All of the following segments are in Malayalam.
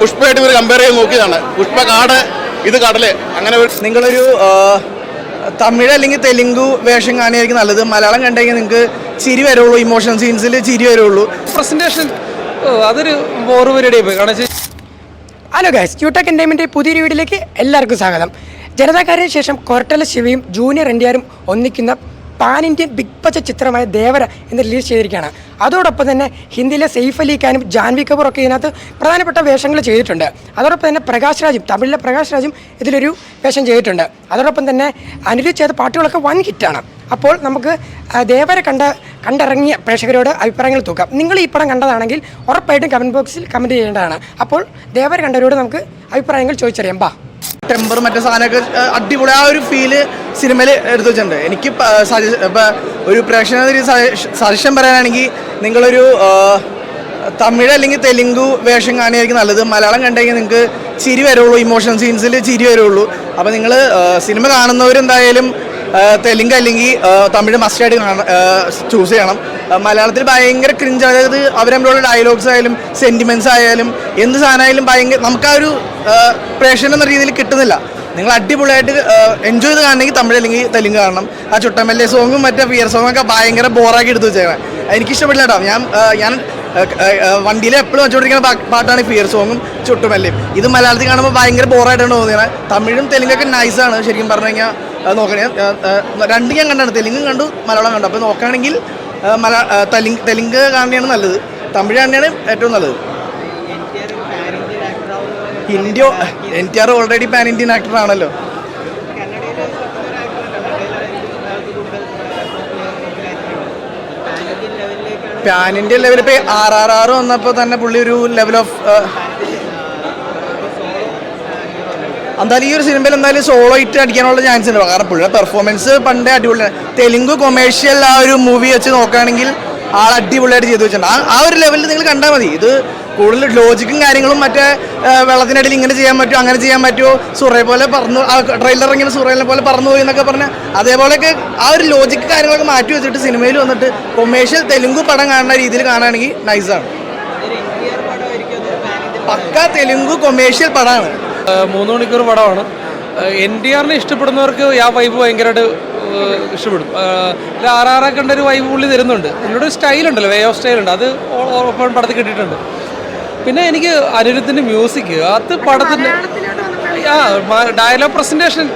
പുഷ്പയായിട്ട് ഇവർ കമ്പയർ ചെയ്ത് നോക്കിയതാണ്. പുഷ്പ കാട്, ഇത് കടല്. അങ്ങനെ നിങ്ങളൊരു തമിഴ് അല്ലെങ്കിൽ തെലുങ്കു വേഷം കാണുകയായിരിക്കും നല്ലത്. മലയാളം കണ്ടുകഴിഞ്ഞാൽ നിങ്ങൾക്ക് ചിരി വരുള്ളൂ, ഇമോഷൻ സീൻസിൽ ചിരി വരുള്ളൂ. പ്രസന്റേഷൻ അതൊരു ബോറ് പരിപാടിയായി പോയി. കാരണം ഹലോ ഗൈസ്, ക്യൂടെക് എൻ്റർടൈൻമെൻറ്റ് പുതിയൊരു വീഡിയോയിലേക്ക് എല്ലാവർക്കും സ്വാഗതം. ജനതാക്കാരന് ശേഷം കൊരട്ടല ശിവയും ജൂനിയർ എൻടിആറും ഒന്നിക്കുന്ന പാൻ ഇന്ത്യൻ ബിഗ് ബഡ്ജറ്റ് ചിത്രമായ ദേവര എന്ന് റിലീസ് ചെയ്തിരിക്കുകയാണ്. അതോടൊപ്പം തന്നെ ഹിന്ദിയിലെ സെയ്ഫ് അലി ഖാനും ജാൻവി കപൂർ ഒക്കെ ഇതിനകത്ത് പ്രധാനപ്പെട്ട വേഷങ്ങൾ ചെയ്തിട്ടുണ്ട്. അതോടൊപ്പം തന്നെ പ്രകാശ് രാജും, തമിഴിലെ പ്രകാശ് രാജും ഇതിലൊരു വേഷം ചെയ്തിട്ടുണ്ട്. അതോടൊപ്പം തന്നെ അനിരുദ്ധ് ചെയ്ത പാട്ടുകളൊക്കെ വൻ ഹിറ്റാണ്. അപ്പോൾ നമുക്ക് ദേവര കണ്ടിറങ്ങിയ പ്രേക്ഷകരോട് അഭിപ്രായങ്ങൾ തൂക്കാം. നിങ്ങൾ ഈ പടം കണ്ടതാണെങ്കിൽ ഉറപ്പായിട്ടും കമൻറ്റ് ബോക്സിൽ കമൻറ്റ് ചെയ്യേണ്ടതാണ്. അപ്പോൾ ദേവര കണ്ടവരോട് നമുക്ക് അഭിപ്രായങ്ങൾ ചോദിച്ചറിയാം. ടെമ്പർ മറ്റേ സാധനമൊക്കെ അടിപൊളി, ആ ഒരു ഫീല് സിനിമയിൽ എടുത്തു വെച്ചിട്ടുണ്ട്. എനിക്ക് ഇപ്പം ഒരു പ്രേക്ഷകന് സജഷൻ പറയാനാണെങ്കിൽ നിങ്ങളൊരു തമിഴ് അല്ലെങ്കിൽ തെലുങ്കു വേഷം കാണുകയായിരിക്കും നല്ലത്. മലയാളം കണ്ടുകഴിഞ്ഞാൽ നിങ്ങൾക്ക് ചിരി വരുള്ളൂ, ഇമോഷൻ സീൻസിൽ ചിരി വരുള്ളൂ. അപ്പോൾ നിങ്ങൾ സിനിമ കാണുന്നവരെന്തായാലും തെലുങ്ക് അല്ലെങ്കിൽ തമിഴ് മസ്റ്റായിട്ട് ചൂസ് ചെയ്യണം. മലയാളത്തിൽ ഭയങ്കര ക്രിഞ്ച്, അതായത് അവരമ്മളുടെ ഡയലോഗ്സ് ആയാലും സെൻറ്റിമെൻറ്റ്സ് ആയാലും എന്ത് സാധനമായാലും ഭയങ്കര നമുക്ക് ആ ഒരു പ്രേക്ഷകൻ എന്ന രീതിയിൽ കിട്ടുന്നില്ല. നിങ്ങൾ അടിപൊളിയായിട്ട് എൻജോയ് ചെയ്ത് കാണണമെങ്കിൽ തമിഴ് അല്ലെങ്കിൽ തെലുങ്ക് കാണണം. ആ ചുട്ടമല്ലേ സോങ്ങും മറ്റേ ഫിയർ സോങ്ങൊക്കെ ഭയങ്കര ബോറാക്കി എടുത്ത് വെച്ചേക്കണം. എനിക്കിഷ്ടപ്പെട്ടില്ല കേട്ടോ. ഞാൻ വണ്ടിയിൽ എപ്പോഴും വെച്ചുകൊണ്ടിരിക്കുന്ന പാട്ടാണ് ഫിയർ സോങ്ങും ചുട്ടുമല്ലേയും. ഇത് മലയാളത്തിൽ കാണുമ്പോൾ ഭയങ്കര ബോറായിട്ടാണ് തോന്നിയത്. തമിഴും തെലുങ്കൊക്കെ നൈസാണ് ശരിക്കും പറഞ്ഞു കഴിഞ്ഞാൽ. നോക്കണേ, രണ്ടും ഞാൻ കണ്ടാണ്, തെലുങ്കും കണ്ടു മലയാളം കണ്ടു. അപ്പോൾ നോക്കുകയാണെങ്കിൽ തെലുങ്ക് കാണുകയാണ് നല്ലത്, തമിഴ് തന്നെയാണ് ഏറ്റവും നല്ലത്. NTR already pan Indian actor ആണല്ലോ. പാൻ ഇന്ത്യൻ ലെവലിൽ ഇപ്പോൾ RRR വന്നപ്പോൾ തന്നെ പുള്ളി ഒരു ലെവൽ ഓഫ് എന്തായാലും ഈ ഒരു സിനിമയിൽ എന്തായാലും സോളോ ഹിറ്റ് അടിക്കാനുള്ള ചാൻസ് ഉണ്ട്. കാരണം പുള്ളിയുടെ പെർഫോമൻസ് പണ്ടേ അടിപൊളിയാണ്. തെലുങ്ക് കൊമേഴ്ഷ്യൽ ആ ഒരു മൂവി വെച്ച് നോക്കുകയാണെങ്കിൽ ആൾ അടിപൊളിയായിട്ട് ചെയ്തു വെച്ചിട്ടുണ്ട്. ആ ഒരു ലെവലിൽ നിങ്ങൾ കണ്ടാൽ മതി. ഇത് കൂടുതൽ ലോജിക്കും കാര്യങ്ങളും മറ്റേ വെള്ളത്തിനടിയിൽ ഇങ്ങനെ ചെയ്യാൻ പറ്റുമോ അങ്ങനെ ചെയ്യാൻ പറ്റുമോ, സുറയെ പോലെ പറന്നു, ആ ട്രെയിലർ ഇങ്ങനെ സുറയെ പോലെ പറന്നു പോയി എന്നൊക്കെ പറഞ്ഞാൽ അതേപോലെയൊക്കെ ആ ഒരു ലോജിക്ക് കാര്യങ്ങളൊക്കെ മാറ്റി വെച്ചിട്ട് സിനിമയിൽ വന്നിട്ട് കൊമേഴ്ഷ്യൽ തെലുങ്ക് പടം കാണുന്ന രീതിയിൽ കാണുകയാണെങ്കിൽ നൈസാണ്. പക്ക തെലുങ്ക് കൊമേഴ്ഷ്യൽ പടമാണ്. 3 മണിക്കൂർ പടമാണ്. NTRനെ ഇഷ്ടപ്പെടുന്നവർക്ക് ആ വൈബ് ഭയങ്കരമായിട്ട് ഇഷ്ടപ്പെടും. RRR കണ്ടൊരു വൈബ് പുള്ളി തരുന്നുണ്ട്. പുള്ളിയുടെ ഒരു സ്റ്റൈലുണ്ടല്ലോ, വേ ഓഫ് സ്റ്റൈലുണ്ട്, അത് ഓപ്പൺ പടത്തിൽ കിട്ടിയിട്ടുണ്ട്. പിന്നെ എനിക്ക് അനിരുദ്ധിൻ്റെ മ്യൂസിക്, അത് പടത്തിൻ്റെ ഡയലോഗ് പ്രസൻറ്റേഷൻ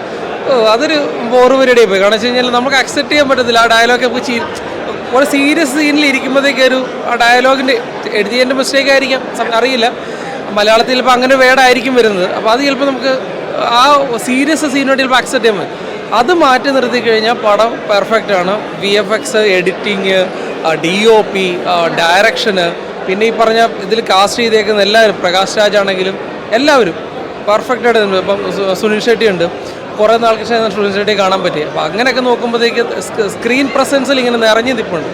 അതൊരു ബോറ് പരിപാടിയായി പോയി. കാരണം വെച്ച് കഴിഞ്ഞാൽ നമുക്ക് അക്സെപ്റ്റ് ചെയ്യാൻ പറ്റത്തില്ല. ആ ഡയലോഗൊക്കെ ഒരു സീരിയസ് സീനിൽ ഇരിക്കുമ്പോഴത്തേക്കൊരു ആ ഡയലോഗിൻ്റെ എഴുതിയതിൻ്റെ മിസ്റ്റേക്ക് ആയിരിക്കാം, അറിയില്ല. മലയാളത്തിൽ ചിലപ്പോൾ അങ്ങനെ വേർഡായിരിക്കും വരുന്നത്. അപ്പോൾ അത് ചിലപ്പോൾ നമുക്ക് ആ സീരിയസ് സീനോട്ട് ചിലപ്പോൾ അക്സെപ്റ്റ് ചെയ്യാൻ പറ്റും. അത് മാറ്റി നിർത്തി കഴിഞ്ഞാൽ പടം പെർഫെക്റ്റ് ആണ്. VFX, എഡിറ്റിങ്, DOP, ഡയറക്ഷന്, പിന്നെ ഈ പറഞ്ഞ ഇതിൽ കാസ്റ്റ് ചെയ്തേക്കുന്ന എല്ലാവരും, പ്രകാശ് രാജ് ആണെങ്കിലും എല്ലാവരും പെർഫെക്റ്റായിട്ട് ഉണ്ട്. ഇപ്പം സുനിൽ ഷെട്ടി ഉണ്ട്, കുറേ നാൾക്ക് ശേഷം സുനിൽ ഷെട്ടി കാണാൻ പറ്റി. അപ്പോൾ അങ്ങനെയൊക്കെ നോക്കുമ്പോഴത്തേക്ക് സ്ക്രീൻ പ്രസൻസിൽ ഇങ്ങനെ നിറഞ്ഞു നിൽപ്പുണ്ട്.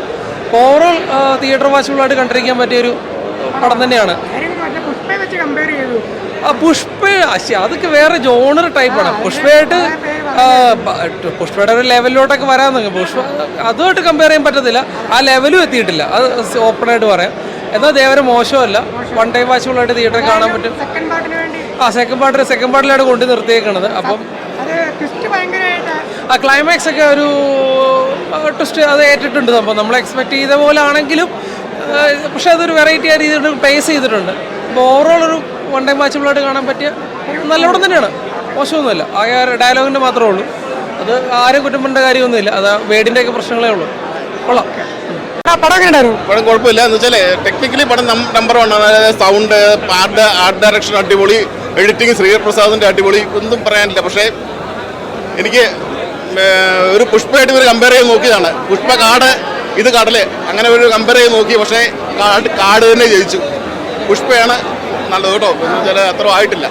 ഓവറോൾ തിയേറ്റർ വാച്ചബിളായിട്ട് കണ്ടിരിക്കാൻ പറ്റിയൊരു പടം തന്നെയാണ്. പുഷ്പ അതൊക്കെ വേറെ ജോണർ ടൈപ്പാണ്. പുഷ്പയുടെ ഒരു ലെവലിലോട്ടൊക്കെ വരാൻ തുടങ്ങി. പുഷ്പ അതുമായിട്ട് കമ്പയർ ചെയ്യാൻ പറ്റത്തില്ല, ആ ലെവലും എത്തിയിട്ടില്ല, അത് ഓപ്പണായിട്ട് പറയാം. എന്നാൽ ദേവര മോശമല്ല, വൺ ടൈം വാച്ചബിളായിട്ട് തിയേറ്ററിൽ കാണാൻ പറ്റും. സെക്കൻഡ് പാർട്ടിലാണ് കൊണ്ടു നിർത്തിയേക്കണത്. അപ്പം ആ ക്ലൈമാക്സ് ഒക്കെ ഒരു ട്വിസ്റ്റ് അത് ഏറ്റിട്ടുണ്ട്. അപ്പോൾ നമ്മൾ എക്സ്പെക്ട് ചെയ്ത പോലെ ആണെങ്കിലും പക്ഷെ അതൊരു വെറൈറ്റി ആ രീതിയിൽ പ്ലേസ് ചെയ്തിട്ടുണ്ട്. അപ്പോൾ ഓവറോൾ ഒരു വൺ ടൈം വാച്ചബിളായിട്ട് കാണാൻ പറ്റിയ നല്ല പടം തന്നെയാണ്, മോശമൊന്നുമില്ല. ആ ഡയലോഗിൻ്റെ മാത്രമേ ഉള്ളൂ, അത് ആരും കുറ്റം ചെയ്യേണ്ട കാര്യമൊന്നുമില്ല. അത് വേടിൻ്റെ ഒക്കെ പ്രശ്നങ്ങളേ ഉള്ളൂ. കൊള്ളാം. പടം കുഴപ്പമില്ല. എന്ന് വെച്ചാൽ ടെക്നിക്കലി പടം നമ്പർ 1 ആണ്. സൗണ്ട്, ആർട്ട് ഡയറക്ഷൻ അടിപൊളി, എഡിറ്റിംഗ് ശ്രീപ്രസാദിൻ്റെ അടിപൊളി, ഒന്നും പറയാനില്ല. പക്ഷേ എനിക്ക് ഒരു പുഷ്പയായിട്ട് ഇവർ കമ്പയർ ചെയ്ത് നോക്കിയതാണ്. പുഷ്പ കാട്, ഇത് കടല്. അങ്ങനെ ഒരു കമ്പയർ ചെയ്ത് നോക്കി. പക്ഷേ കാട് തന്നെ ജയിച്ചു. പുഷ്പയാണ് നല്ലത് കേട്ടോ. എന്ന് വെച്ചാൽ അത്ര ആയിട്ടില്ല.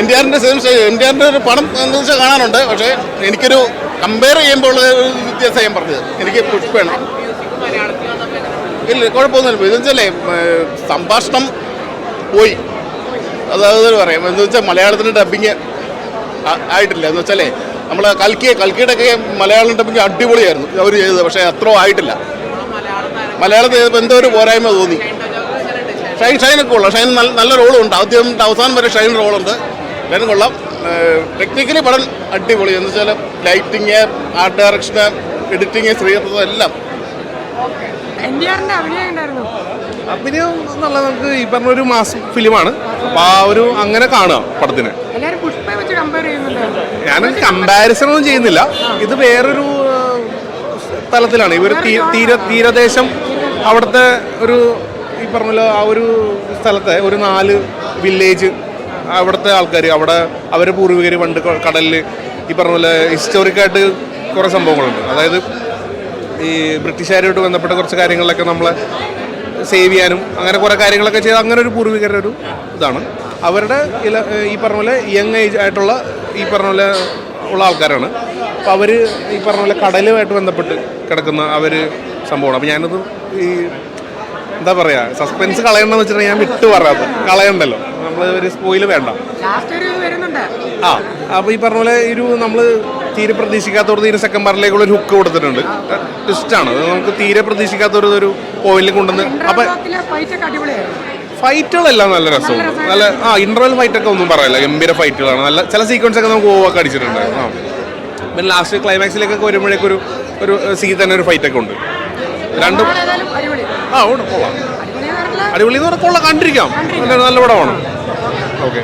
NTRൻ്റെ ഒരു പടം എന്ന് വെച്ചാൽ കാണാനുണ്ട്. പക്ഷേ എനിക്കൊരു കമ്പയർ ചെയ്യുമ്പോൾ ഒരു വ്യത്യാസം ഞാൻ പറഞ്ഞത്. എനിക്ക് പുഷ്പയാണ്. ഇല്ല, കുഴപ്പമൊന്നുമില്ല. ഇതെന്ന് വെച്ചാലേ സംഭാഷണം പോയി, അതായത് പറയാം. എന്ന് വെച്ചാൽ മലയാളത്തിൻ്റെ ഡബിങ് ആയിട്ടില്ല. എന്ന് വെച്ചാലേ നമ്മൾ കൽക്കിയുടെ ഒക്കെ മലയാളം ഡബിങ് അടിപൊളിയായിരുന്നു അവർ ചെയ്തത്. പക്ഷേ അത്ര ആയിട്ടില്ല. മലയാളത്തിൽ എന്തോ ഒരു പോരായ്മ തോന്നി. ഷൈനൊക്കെ കൊള്ളാം. ഷൈൻ നല്ല റോളും ഉണ്ട്. ആദ്യം അവസാനം വരെ ഷൈൻ റോളുണ്ട്. ഷൈൻ കൊള്ളാം. ടെക്നിക്കലി പടം അടിപൊളി. എന്ന് വെച്ചാൽ lighting, art direction, editing, Sreeprasad എല്ലാം. NTR-ന്റെ അഭിനയം ഉണ്ടായിരുന്നു. അഭിനയം നല്ല, നമുക്ക് ഈ പറഞ്ഞ ഒരു മാസ് ഫിലിമാണ്. അപ്പോൾ ആ ഒരു അങ്ങനെ കാണുക പടത്തിന്. എല്ലാവരും പുഷ്പയെ വെച്ച് കമ്പയർ ചെയ്യുന്നുണ്ട്. ഞാൻ കമ്പാരിസൺ ഒന്നും ചെയ്യുന്നില്ല. ഇത് വേറൊരു തലത്തിലാണ്. ഇവർ തീരദേശം, അവിടുത്തെ ഒരു ഈ പറഞ്ഞ ആ ഒരു സ്ഥലത്തെ ഒരു 4 വില്ലേജ്, അവിടുത്തെ ആൾക്കാർ, അവിടെ അവരുടെ പൂർവികർ പണ്ട് കടലിൽ ഈ പറഞ്ഞ പോലെ ഹിസ്റ്റോറിക്കായിട്ട് കുറേ സംഭവങ്ങളുണ്ട്. അതായത് ഈ ബ്രിട്ടീഷുകാരുമായിട്ട് ബന്ധപ്പെട്ട കുറച്ച് കാര്യങ്ങളിലൊക്കെ നമ്മളെ സേവ് ചെയ്യാനും അങ്ങനെ കുറേ കാര്യങ്ങളൊക്കെ ചെയ്ത് അങ്ങനെ ഒരു പൂർവികരുടെ ഒരു ഇതാണ്. അവരുടെ ഈ പറഞ്ഞ പോലെ യങ് ഏജ് ആയിട്ടുള്ള ഈ പറഞ്ഞ പോലെ ഉള്ള ആൾക്കാരാണ്. അപ്പോൾ അവർ ഈ പറഞ്ഞ പോലെ കടലുമായിട്ട് ബന്ധപ്പെട്ട് കിടക്കുന്ന അവർ സംഭവമാണ്. അപ്പോൾ ഞാനത് ഈ എന്താ പറയുക, സസ്പെൻസ് കളയണമെന്ന് വെച്ചിട്ടുണ്ടെങ്കിൽ ഞാൻ വിട്ടു പറയാത്ത കളയണ്ടല്ലോ, നമ്മൾ ഒരു സ്പോയിൽ വേണ്ട. ആ അപ്പോൾ ഈ പറഞ്ഞ പോലെ നമ്മൾ തീരെ പ്രതീക്ഷിക്കാത്തവർക്ക് തീരെ സെക്കൻഡ് പാർട്ടിലേക്കുള്ള ഒരു ഹുക്ക് കൊടുത്തിട്ടുണ്ട്. ട്വിസ്റ്റാണ് അത്, നമുക്ക് തീരെ പ്രതീക്ഷിക്കാത്തൊരു പോയിന്റിൽ കൊണ്ടുവന്ന്. അപ്പം ഫൈറ്റുകളെല്ലാം നല്ല രസമാണ്. നല്ല ഇന്റർവെൽ ഫൈറ്റൊക്കെ ഒന്നും പറയില്ല, ഗംഭീര ഫൈറ്റുകളാണ്. നല്ല ചില സീക്വൻസ് ഒക്കെ നമുക്ക് ഓവൊക്കെ അടിച്ചിട്ടുണ്ട്. പിന്നെ ലാസ്റ്റ് ക്ലൈമാക്സിലേക്കൊക്കെ വരുമ്പോഴേക്കൊരു സീ തന്നെ ഒരു ഫൈറ്റൊക്കെ ഉണ്ട്. രണ്ടും ഉണ്ട്, കൊള്ളാം. അടിപൊളി എന്ന് പറഞ്ഞാൽ കൊള്ളാം, കണ്ടിരിക്കാം. നല്ല പടമാണ്. ഓക്കെ.